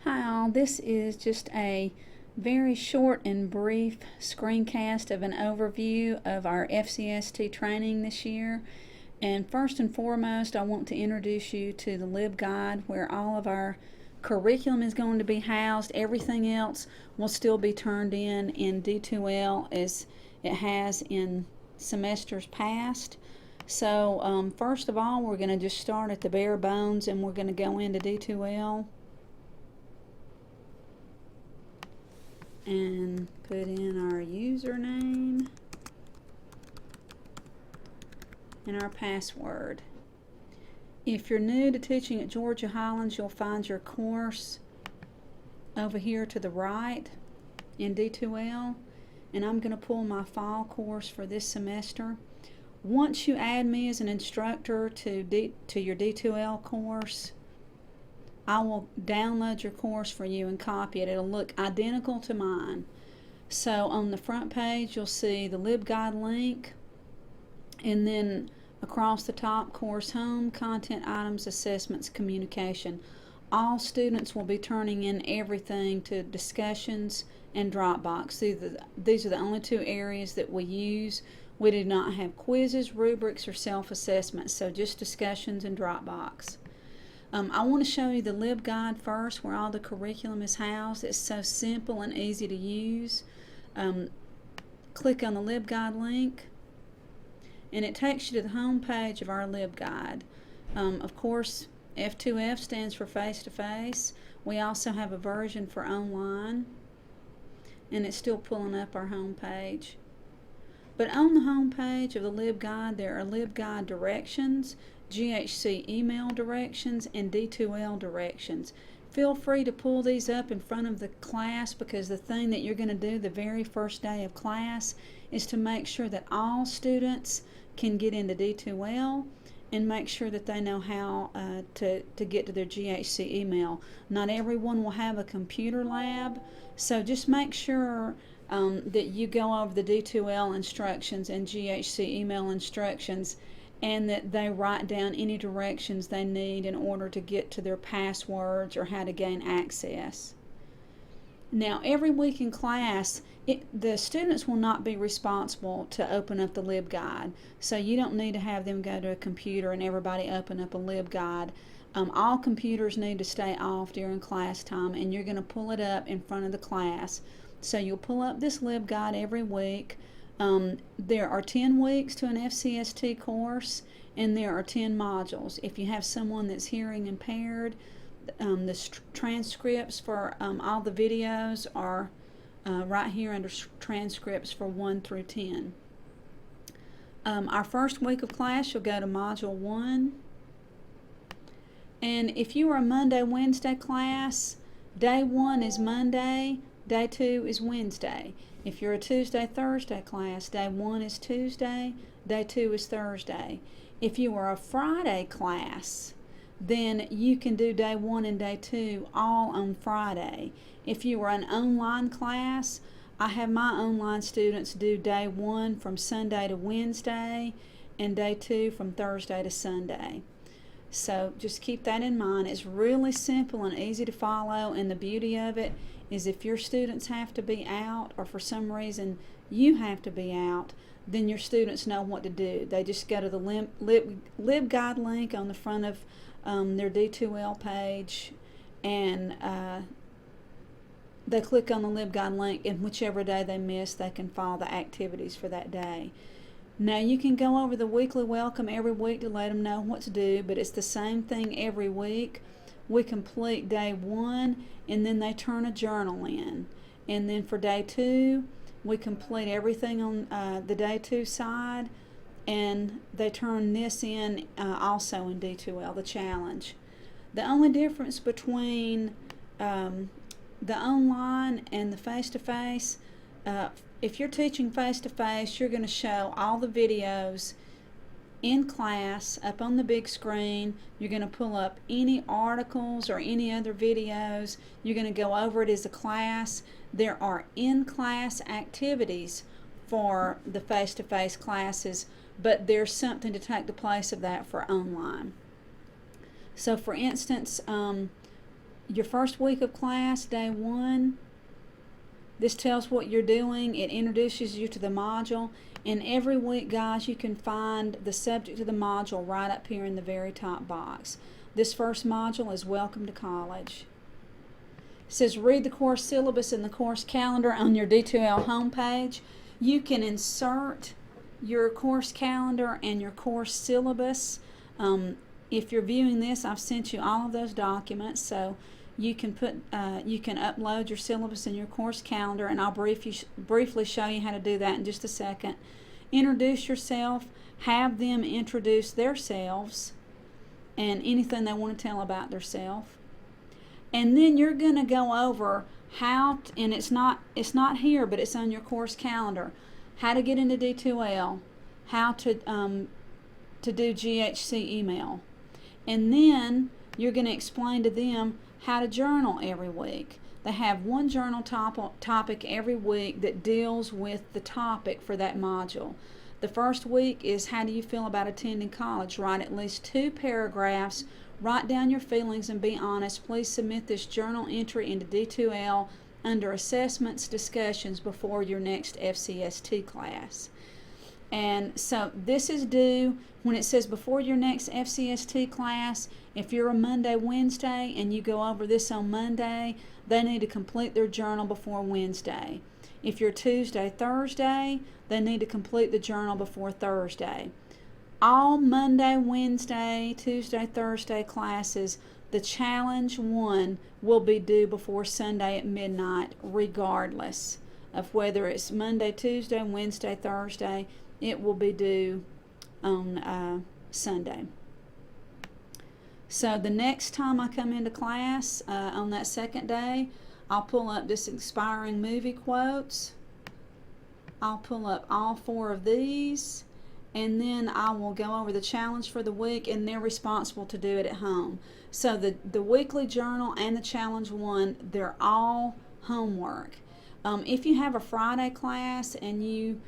Hi all, this is just a very short and brief screencast of an overview of our FCST training this year. And first and foremost, I want to introduce you to the LibGuide, where all of our curriculum is going to be housed. Everything else will still be turned in D2L as it has in semesters past. So first of all, we're going to just start at the bare bones and we're going to go into D2L. And put in our username and our password. If you're new to teaching at Georgia Highlands, you'll find your course over here to the right in D2L, and I'm going to pull my fall course for this semester. Once you add me as an instructor to your D2L course, I will download your course for you and copy it. It'll look identical to mine. So on the front page you'll see the LibGuide link, and then across the top, course home, content items, assessments, communication. All students will be turning in everything to discussions and Dropbox. These are the only two areas that we use. We do not have quizzes, rubrics, or self-assessments, so just discussions and Dropbox. I want to show you the LibGuide first, where all the curriculum is housed. It's so simple and easy to use. Click on the LibGuide link, and it takes you to the home page of our LibGuide. Of course, F2F stands for face-to-face. We also have a version for online, and it's still pulling up our home page. But on the home page of the LibGuide, there are LibGuide directions, GHC email directions, and D2L directions. Feel free to pull these up in front of the class, because the thing that you're going to do the very first day of class is to make sure that all students can get into D2L and make sure that they know how to get to their GHC email. Not everyone will have a computer lab, so just make sure that you go over the D2L instructions and GHC email instructions, and that they write down any directions they need in order to get to their passwords or how to gain access. Now, every week in class, the students will not be responsible to open up the LibGuide, so you don't need to have them go to a computer and everybody open up a LibGuide. All computers need to stay off during class time, and you're going to pull it up in front of the class. So you'll pull up this LibGuide every week. There are 10 weeks to an FCST course, and there are 10 modules. If you have someone that's hearing impaired, the transcripts for all the videos are right here under transcripts for 1 through 10. Our first week of class, you'll go to Module 1. And if you are a Monday-Wednesday class, Day 1 is Monday, Day 2 is Wednesday. If you're a Tuesday-Thursday class, Day 1 is Tuesday, Day 2 is Thursday. If you are a Friday class, then you can do Day 1 and Day 2 all on Friday. If you are an online class, I have my online students do Day 1 from Sunday to Wednesday and Day 2 from Thursday to Sunday. So just keep that in mind. It's really simple and easy to follow, and the beauty of it is if your students have to be out, or for some reason you have to be out, then your students know what to do. They just go to the LibGuide link on the front of their D2L page, and they click on the LibGuide link, and whichever day they miss, they can follow the activities for that day. Now, you can go over the weekly welcome every week to let them know what to do, but it's the same thing every week. We complete Day 1, and then they turn a journal in. And then for Day 2, we complete everything on the Day 2 side, and they turn this in also in D2L, the challenge. The only difference between the online and the face-to-face, if you're teaching face-to-face, you're going to show all the videos in class up on the big screen. You're going to pull up any articles or any other videos. You're going to go over it as a class. There are in-class activities for the face-to-face classes, but there's something to take the place of that for online. So for instance, your first week of class, day 1, this tells what you're doing. It introduces you to the module. And every week, guys, you can find the subject of the module right up here in the very top box. This first module is Welcome to College. It says read the course syllabus and the course calendar on your D2L homepage. You can insert your course calendar and your course syllabus. If you're viewing this, I've sent you all of those documents, so you can upload your syllabus and your course calendar, and I'll briefly show you how to do that in just a second. Introduce yourself, have them introduce themselves and anything they want to tell about themselves. And then you're going to go over how, and it's not here, but it's on your course calendar, how to get into D2L, how to do GHC email. And then you're going to explain to them how to journal every week. They have one journal topic every week that deals with the topic for that module. The first week is how do you feel about attending college? Write at least 2 paragraphs. Write down your feelings and be honest. Please submit this journal entry into D2L under assessments discussions before your next FCST class. And so this is due when it says before your next FCST class. If you're a Monday, Wednesday, and you go over this on Monday, they need to complete their journal before Wednesday. If you're Tuesday, Thursday, they need to complete the journal before Thursday. All Monday, Wednesday, Tuesday, Thursday classes, the challenge 1 will be due before Sunday at midnight, regardless of whether it's Monday, Tuesday, Wednesday, Thursday. It will be due on Sunday. So the next time I come into class on that second day, I'll pull up this expiring movie quotes. I'll pull up all 4 of these, and then I will go over the challenge for the week, and they're responsible to do it at home. So the weekly journal and the challenge 1, they're all homework. If you have a Friday class and you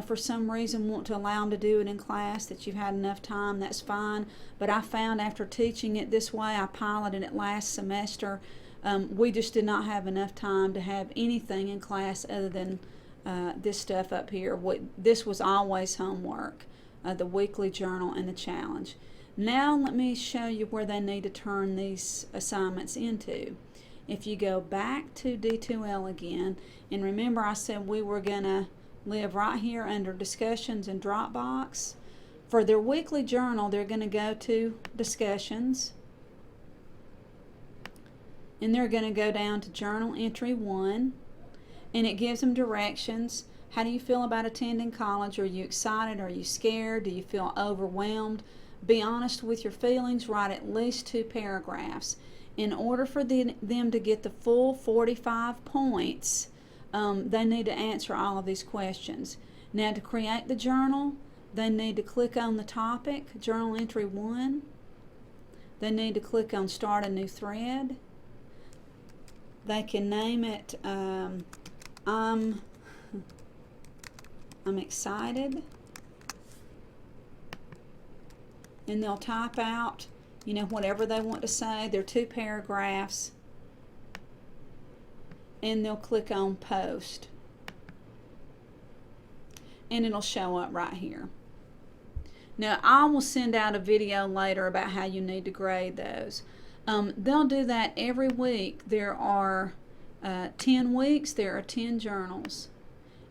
for some reason want to allow them to do it in class, that you've had enough time, that's fine. But I found after teaching it this way, I piloted it last semester, we just did not have enough time to have anything in class other than this stuff up here. This was always homework, the weekly journal and the challenge. Now let me show you where they need to turn these assignments into. If you go back to D2L again, and remember I said we were going to live right here under discussions and Dropbox. For their weekly journal, they're going to go to discussions, and they're going to go down to journal entry 1, and it gives them directions. How do you feel about attending college? Are you excited? Are you scared? Do you feel overwhelmed? Be honest with your feelings. Write at least 2 paragraphs. In order for them to get the full 45 points, they need to answer all of these questions. Now, to create the journal, they need to click on the topic, journal entry 1. They need to click on start a new thread. They can name it I'm excited. And they'll type out, whatever they want to say. They're 2 paragraphs. And they'll click on post, and it'll show up right here. Now I will send out a video later about how you need to grade those. They'll do that every week. There are 10 weeks, there are 10 journals,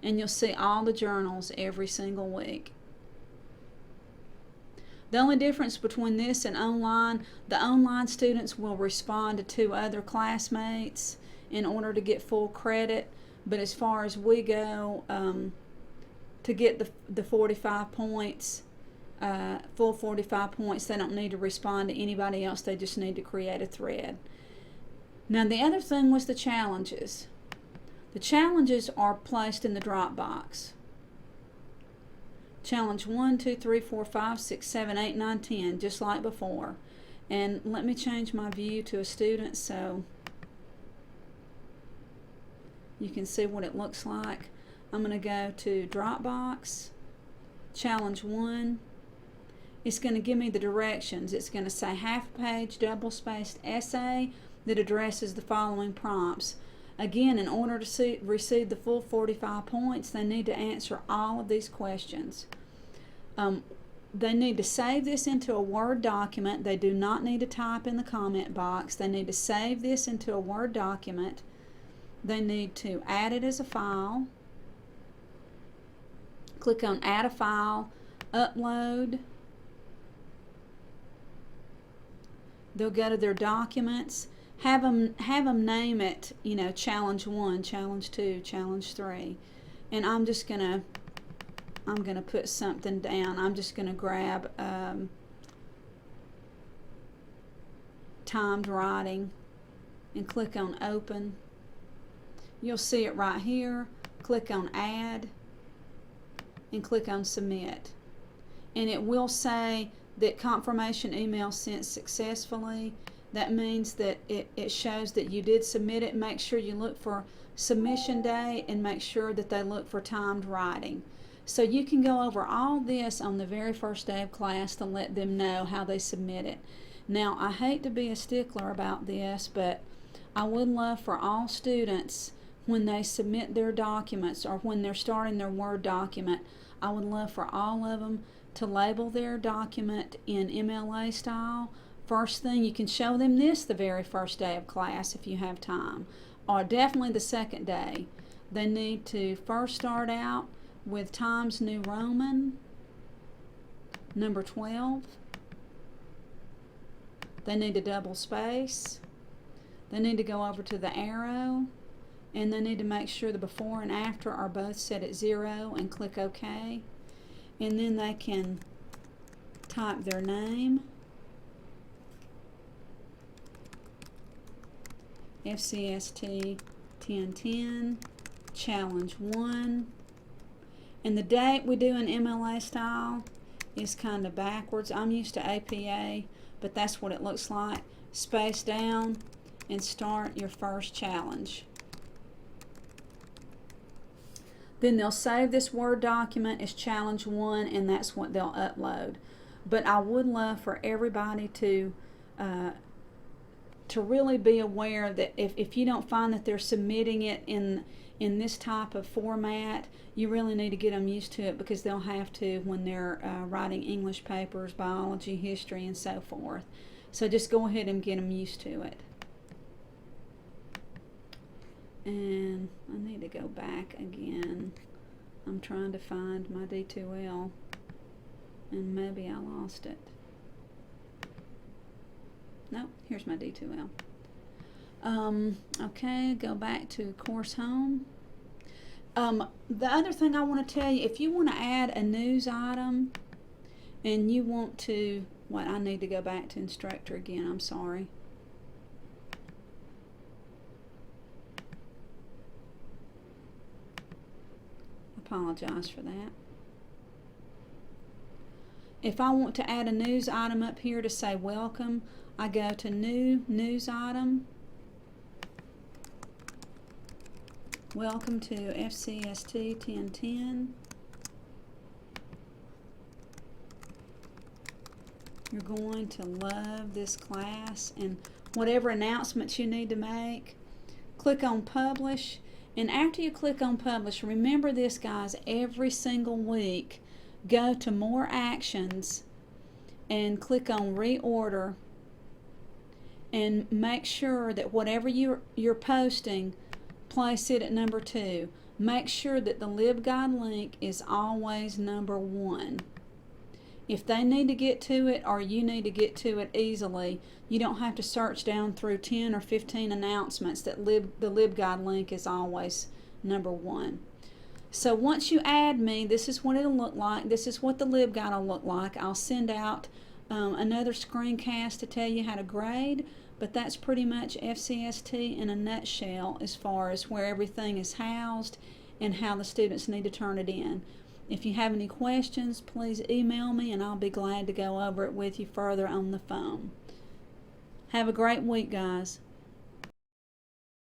and you'll see all the journals every single week. The only difference between this and online, the online students will respond to 2 other classmates in order to get full credit, but as far as we go, to get the 45 points, full 45 points, they don't need to respond to anybody else, they just need to create a thread. Now the other thing was the challenges. The challenges are placed in the Dropbox. Challenge 1, 2, 3, 4, 5, 6, 7, 8, 9, 10, just like before. And let me change my view to a student so you can see what it looks like. I'm going to go to Dropbox, challenge 1. It's going to give me the directions. It's going to say half page double-spaced essay that addresses the following prompts. Again, in order to receive the full 45 points, they need to answer all of these questions. They need to save this into a Word document. They do not need to type in the comment box. They need to save this into a Word document. They need to add it as a file. Click on Add a File, Upload. They'll go to their documents. Have them name it, Challenge 1, Challenge 2, Challenge 3. And I'm gonna put something down. I'm just gonna grab timed writing and click on Open. You'll see it right here. Click on Add and click on Submit. And it will say that confirmation email sent successfully. That means that it shows that you did submit it. Make sure you look for submission day and make sure that they look for timed writing. So you can go over all this on the very first day of class to let them know how they submit it. Now, I hate to be a stickler about this, but I would love for all students, when they submit their documents or when they're starting their Word document, I would love for all of them to label their document in MLA style. First thing, you can show them this the very first day of class if you have time, or definitely the second day. They need to first start out with Times New Roman, number 12. They need to double space. They need to go over to the arrow, and they need to make sure the before and after are both set at 0 and click OK. And then they can type their name, FCST 1010, Challenge 1. And the date we do in MLA style is kind of backwards. I'm used to APA, but that's what it looks like. Space down and start your first challenge. Then they'll save this Word document as Challenge 1, and that's what they'll upload. But I would love for everybody to really be aware that if you don't find that they're submitting it in this type of format, you really need to get them used to it, because they'll have to when they're writing English papers, biology, history, and so forth. So just go ahead and get them used to it. And I need to go back again. I'm trying to find my D2L, and maybe I lost it. Nope, here's my D2L. Okay, go back to Course Home. The other thing I want to tell you, if you want to add a news item and you want to, I need to go back to Instructor again, I'm sorry. Apologize for that. If I want to add a news item up here to say welcome, I go to New News Item. Welcome to FCST 1010. You're going to love this class, and whatever announcements you need to make, click on Publish. And after you click on Publish, remember this, guys, every single week, go to More Actions and click on Reorder, and make sure that whatever you're posting, place it at number 2. Make sure that the LibGuide link is always number 1. If they need to get to it, or you need to get to it easily, you don't have to search down through 10 or 15 announcements. That the LibGuide link is always number 1. So once you add me, this is what it'll look like. This is what the LibGuide will look like. I'll send out another screencast to tell you how to grade, but that's pretty much FCST in a nutshell as far as where everything is housed and how the students need to turn it in. If you have any questions, please email me and I'll be glad to go over it with you further on the phone. Have a great week, guys.